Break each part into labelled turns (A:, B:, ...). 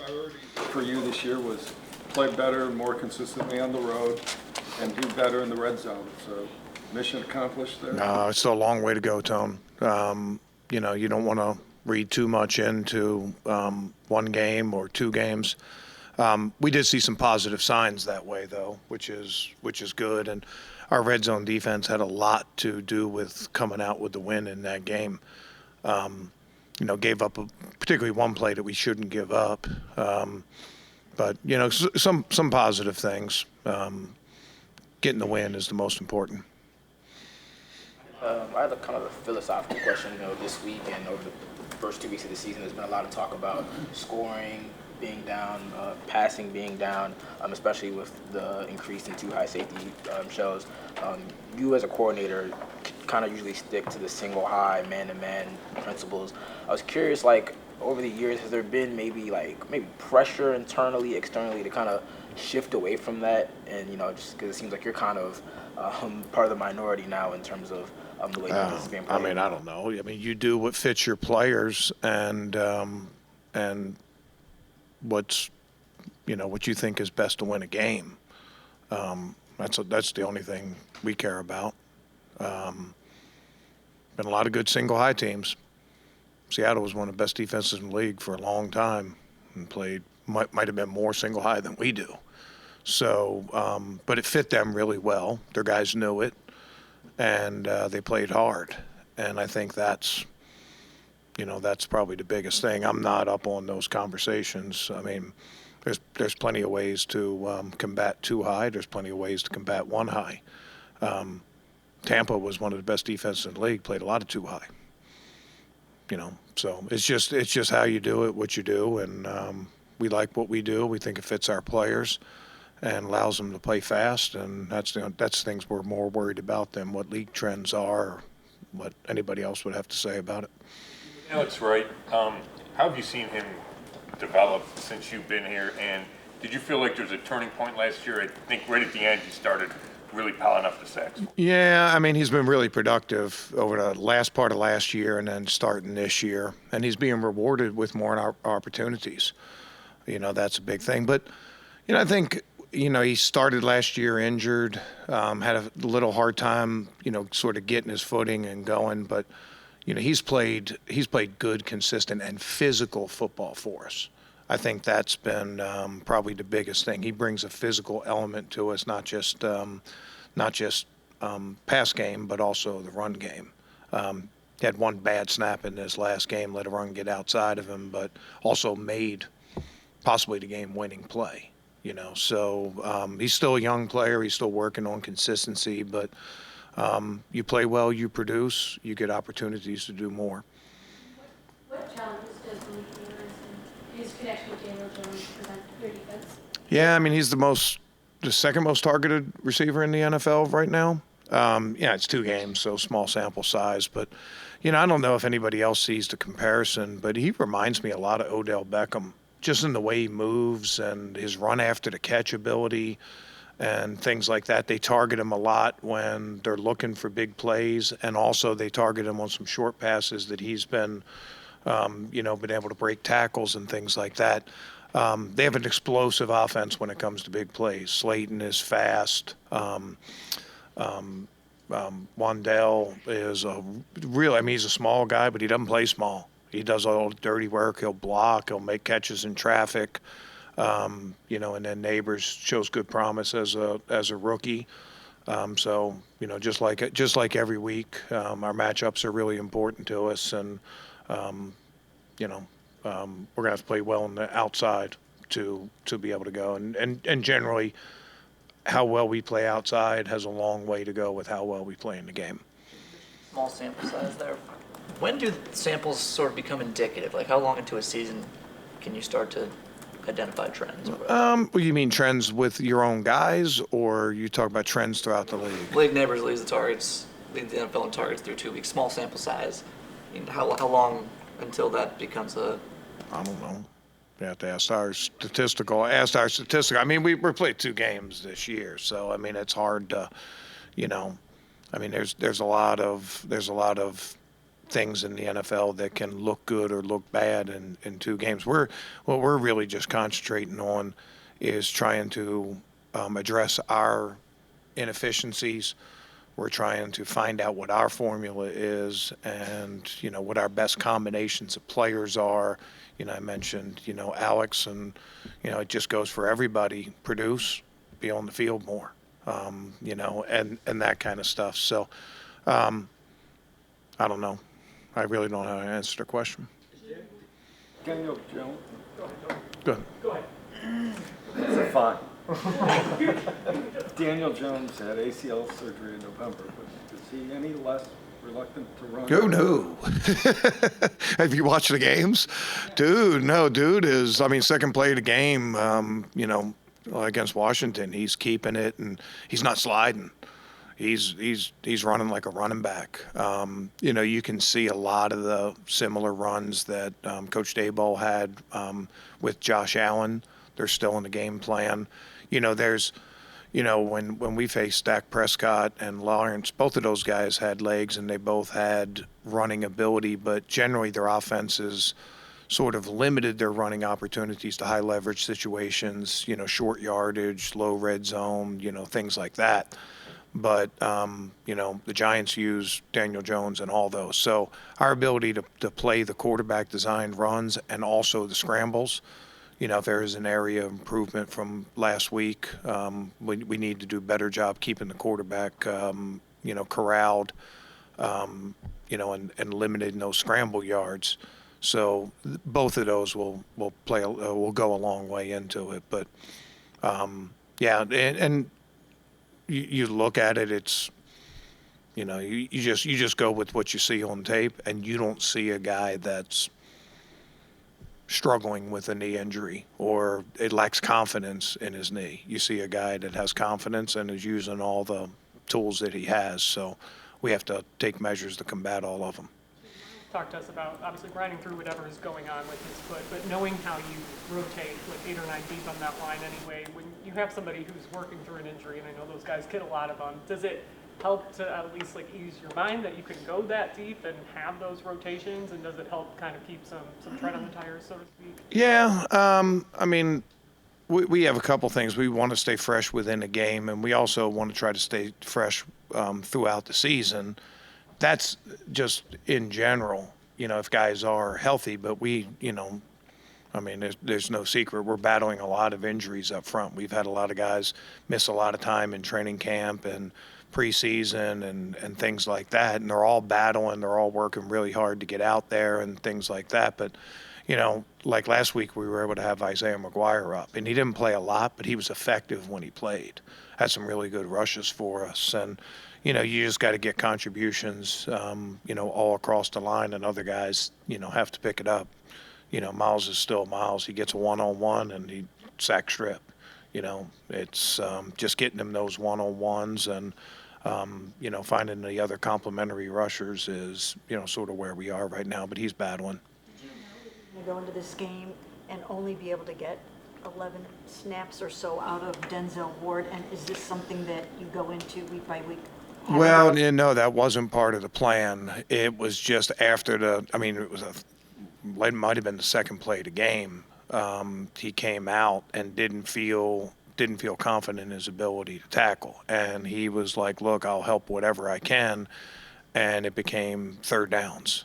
A: priority for you this year was play better and more consistently on the road and do better in the red zone. So mission accomplished there?
B: No, it's still a long way to go, Tone. You know, you don't want to read too much into one game or two games. We did see some positive signs that way, though, which is good. And our red zone defense had a lot to do with coming out with the win in that game. You know, gave up particularly one play that we shouldn't give up. But you know, some positive things. Getting the win is the most important.
C: I have a kind of a philosophical question. You know, this week and over the first 2 weeks of the season, there's been a lot of talk about scoring being down, passing being down, especially with the increase in two high safety shows. You as a coordinator kind of usually stick to the single high, man-to-man principles. I was curious, like, over the years, has there been maybe pressure internally, externally to kind of shift away from that? And, you know, just because it seems like you're kind of part of the minority now in terms of the way this is being played.
B: I mean, I don't know. I mean, you do what fits your players and what's, you know, what you think is best to win a game. That's the only thing we care about. Been a lot of good single high teams. Seattle was one of the best defenses in the league for a long time and might have been more single high than we do. So, but it fit them really well. Their guys knew it, and they played hard. And I think that's probably the biggest thing. I'm not up on those conversations. I mean, there's plenty of ways to combat too high. There's plenty of ways to combat one high. Tampa was one of the best defenses in the league, played a lot of too high. You know, so it's just how you do it, what you do, and we like what we do. We think it fits our players and allows them to play fast, and that's things we're more worried about than what league trends are, or what anybody else would have to say about it.
D: Alex Wright, how have you seen him develop since you've been here, and did you feel like there was a turning point last year? I think right at the end you started really piling up the sacks.
B: Yeah, I mean, he's been really productive over the last part of last year and then starting this year, and he's being rewarded with more opportunities. You know, that's a big thing. But, you know, I think, you know, he started last year injured, had a little hard time, you know, sort of getting his footing and going. But, you know, he's played good, consistent, and physical football for us. I think that's been probably the biggest thing. He brings a physical element to us, not just pass game, but also the run game. He had one bad snap in this last game, let a run get outside of him, but also made possibly the game-winning play. You know, so he's still a young player. He's still working on consistency, but you play well, you produce, you get opportunities to do more.
E: What challenges does his connection with Daniel Jones present your defense?
B: Yeah, I mean, he's the second most targeted receiver in the NFL right now. Yeah, it's 2 games, so small sample size. But, you know, I don't know if anybody else sees the comparison, but he reminds me a lot of Odell Beckham, just in the way he moves and his run after the catch ability and things like that. They target him a lot when they're looking for big plays, and also they target him on some short passes that he's been been able to break tackles and things like that. They have an explosive offense when it comes to big plays. Slayton is fast. Wandell is he's a small guy, but he doesn't play small. He does all the dirty work. He'll block. He'll make catches in traffic. And then Neighbors shows good promise as a rookie. So, you know, just like every week, our matchups are really important to us, and we're gonna have to play well on the outside to be able to go. And generally, how well we play outside has a long way to go with how well we play in the game.
F: Small sample size there. When do samples sort of become indicative? Like, how long into a season can you start to identify trends?
B: Well, you mean trends with your own guys, or you talk about trends throughout the league?
F: League Neighbors leads the NFL in targets through 2 weeks. Small sample size. I mean, how long until that becomes a...
B: I don't know. You have to ask our statistical. I mean, we're played 2 games this year, so I mean, it's hard to, you know, I mean, there's a lot of things in the NFL that can look good or look bad in 2 games. What we're really just concentrating on is trying to address our inefficiencies. We're trying to find out what our formula is and, what our best combinations of players are. I mentioned, Alex, and, it just goes for everybody. Produce, be on the field more, and that kind of stuff. So, I don't know. I really don't know how to answer the question.
A: Daniel Jones.
B: Good.
A: It's fine. Daniel Jones had ACL surgery in November, but is he any less reluctant to run?
B: Oh, no. Have you watched the games? Dude is, second play of the game, against Washington, he's keeping it and he's not sliding. He's running like a running back. You can see a lot of the similar runs that Coach Daboll had with Josh Allen. They're still in the game plan. There's, when we faced Dak Prescott and Lawrence, both of those guys had legs and they both had running ability, but generally their offenses sort of limited their running opportunities to high leverage situations, short yardage, low red zone, things like that. But, the Giants use Daniel Jones in all those. So our ability to play the quarterback designed runs and also the scrambles, if there is an area of improvement from last week, we need to do a better job keeping the quarterback, corralled, and limiting those scramble yards. So both of those will go a long way into it. But, and you look at it, it's, you just go with what you see on tape, and you don't see a guy that's struggling with a knee injury or it lacks confidence in his knee. You see a guy that has confidence and is using all the tools that he has. So we have to take measures to combat all of them.
G: Talk to us about obviously grinding through whatever is going on with his foot, but knowing how you rotate like 8 or 9 deep on that line anyway, when you have somebody who's working through an injury, and I know those guys get a lot of them, does it help to at least ease your mind that you can go that deep and have those rotations, and does it help kind of keep some tread on the tires, so to speak?
B: Yeah, we have a couple things. We want to stay fresh within a game, and we also want to try to stay fresh throughout the season. That's just in general, if guys are healthy, but we, there's no secret. We're battling a lot of injuries up front. We've had a lot of guys miss a lot of time in training camp and preseason and things like that. And they're all battling. They're all working really hard to get out there and things like that. But, like last week, we were able to have Isaiah McGuire up. And he didn't play a lot, but he was effective when he played. Had some really good rushes for us. And, you just got to get contributions, all across the line, and other guys, have to pick it up. Miles is still Miles. He gets a one-on-one and he sack strip. It's just getting him those one-on-ones and, finding the other complementary rushers is, sort of where we are right now, but he's battling.
H: Did you know that you're going to go into this game and only be able to get 11 snaps or so out of Denzel Ward, and is this something that you go into week by week?
B: Well, no, that wasn't part of the plan. It was just after it might have been the second play of the game. He came out and didn't feel confident in his ability to tackle. And he was like, look, I'll help whatever I can. And it became third downs.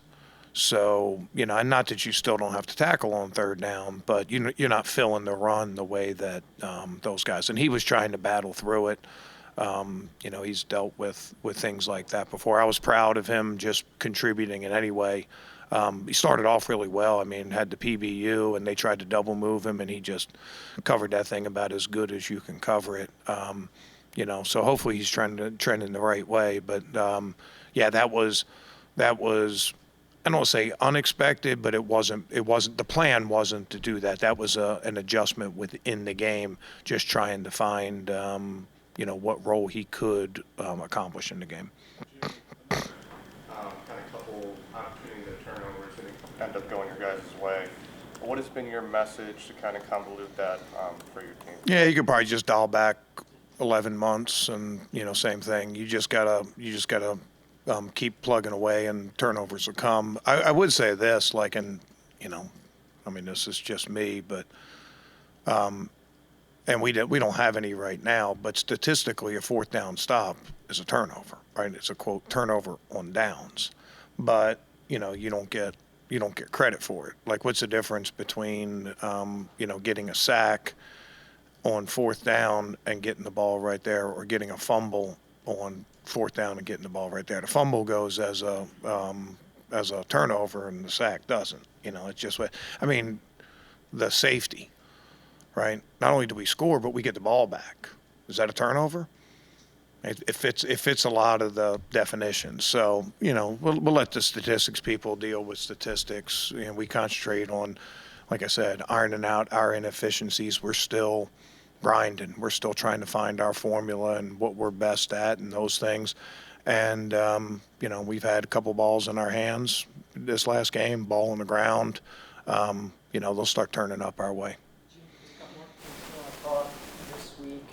B: So, and not that you still don't have to tackle on third down, but you're not filling the run the way that those guys. And he was trying to battle through it. He's dealt with things like that before. I was proud of him just contributing in any way. He started off really well. Had the PBU, and they tried to double move him, and he just covered that thing about as good as you can cover it. So hopefully he's trending the right way. But that was I don't want to say unexpected, but it wasn't. The plan wasn't to do that. That was an adjustment within the game, just trying to find what role he could accomplish in the game.
I: Kind of couple opportunities at turnovers that end up going your guys' way. What has been your message to kind of convolute that for your team?
B: Yeah, you could probably just dial back 11 months and same thing. You just gotta keep plugging away and turnovers will come. I would say this, like, and, I mean, this is just me, but, and we don't have any right now, but statistically a fourth down stop is a turnover, right? It's a quote turnover on downs, but, you don't get credit for it. Like, what's the difference between, getting a sack on fourth down and getting the ball right there, or getting a fumble on fourth down and getting the ball right there? The fumble goes as a turnover and the sack doesn't. It's just what, I mean, the safety, right? Not only do we score, but we get the ball back. Is that a turnover? It fits a lot of the definitions. So, we'll let the statistics people deal with statistics. We concentrate on, like I said, ironing out our inefficiencies. We're still grinding. We're still trying to find our formula and what we're best at and those things. And, we've had a couple balls in our hands this last game, ball on the ground. They'll start turning up our way.
J: Thought this week,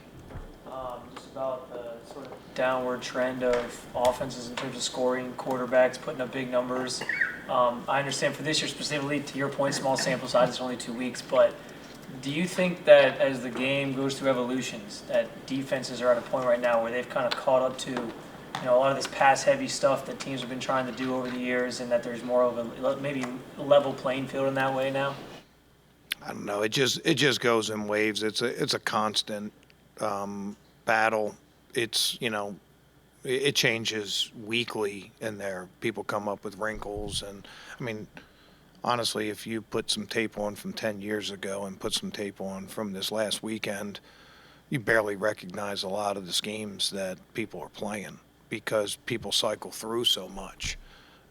J: just about the sort of downward trend of offenses in terms of scoring, quarterbacks putting up big numbers. I understand for this year specifically, to your point, small sample size, it's only 2 weeks, but do you think that as the game goes through evolutions, that defenses are at a point right now where they've kind of caught up to, a lot of this pass-heavy stuff that teams have been trying to do over the years, and that there's more of a maybe level playing field in that way now?
B: I don't know. It just goes in waves. It's a constant battle. It's it changes weekly in there. People come up with wrinkles, and I mean, honestly, if you put some tape on from 10 years ago and put some tape on from this last weekend, you barely recognize a lot of the schemes that people are playing because people cycle through so much.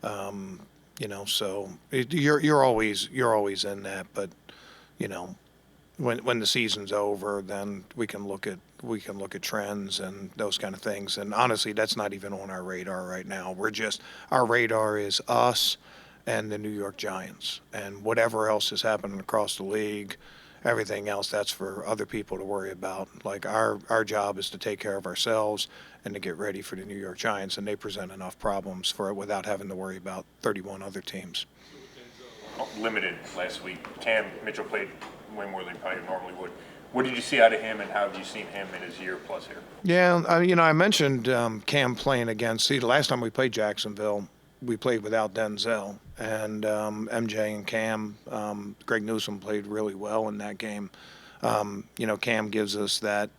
B: So you're always in that, but when the season's over, then we can look at trends and those kind of things. And honestly, that's not even on our radar right now. Our radar is us and the New York Giants, and whatever else is happening across the league, everything else, that's for other people to worry about. Like our job is to take care of ourselves and to get ready for the New York Giants, and they present enough problems for it without having to worry about 31 other teams.
D: Limited last week. Cam Mitchell played way more than he probably normally would. What did you see out of him, and how have you seen him in his year plus here?
B: Yeah, I mentioned Cam playing against. See, the last time we played Jacksonville, we played without Denzel, and MJ and Cam. Greg Newsome played really well in that game. Cam gives us that,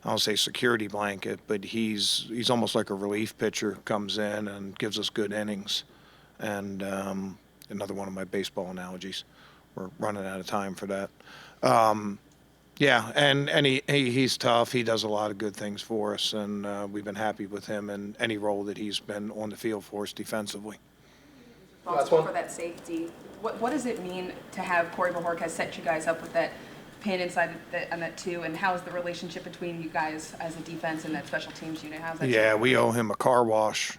B: I don't say security blanket, but he's almost like a relief pitcher, comes in and gives us good innings. And another one of my baseball analogies. We're running out of time for that. And he's tough. He does a lot of good things for us, and we've been happy with him in any role that he's been on the field for us defensively.
K: Responsible for that safety. What does it mean to have Corey Bajorquez set you guys up with that pin inside on that two, and how is the relationship between you guys as a defense and that special teams unit? How's that?
B: Yeah, we owe him a car wash.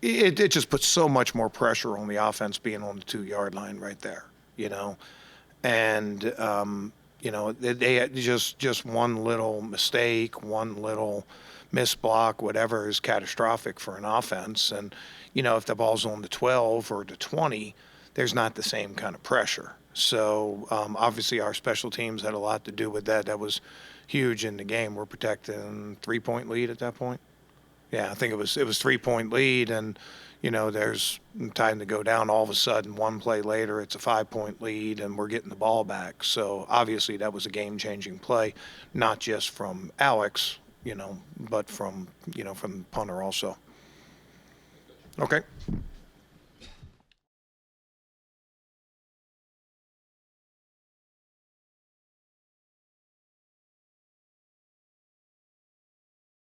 B: It just puts so much more pressure on the offense being on the 2-yard line right there, and they had just one little mistake, one little missed block, whatever, is catastrophic for an offense. And if the ball's on the 12 or the 20, there's not the same kind of pressure. So obviously our special teams had a lot to do with that. That was huge in the game. We're protecting 3-point lead at that point. Yeah, I think it was 3-point lead, and there's time to go down. All of a sudden, one play later, it's a 5-point lead, and we're getting the ball back. So obviously, that was a game-changing play, not just from Alex, but from the punter also. Okay.